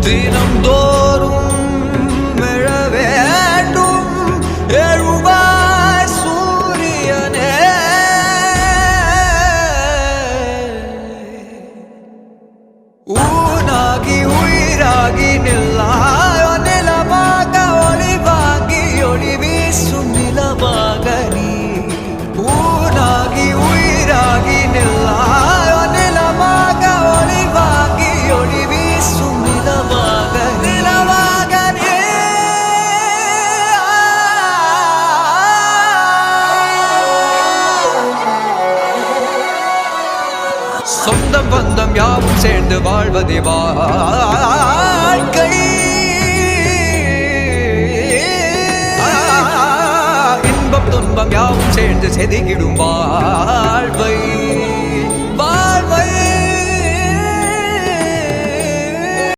தினம்தோறும் எழ வேண்டும் எழுவாய் சூரியனே. ஊனாகி உயிராகி நில்லாயோ நிலமாக ஒளிவாகி ஒளி வீசும் நிலமாக நீ. ஊனாகி உயிராகி நில்லாயோ நிலமாக ஒளிவாகி ஒளி வீசும் நிலமாக நிலமாக நீ. சொந்தம் பந்தம் யாவும் சேர்ந்து வாழ்வதே வாழ்க்கை. இன்பம் துன்பம் யாவும் சேர்ந்து செதுக்கிடும் வாழ்வை.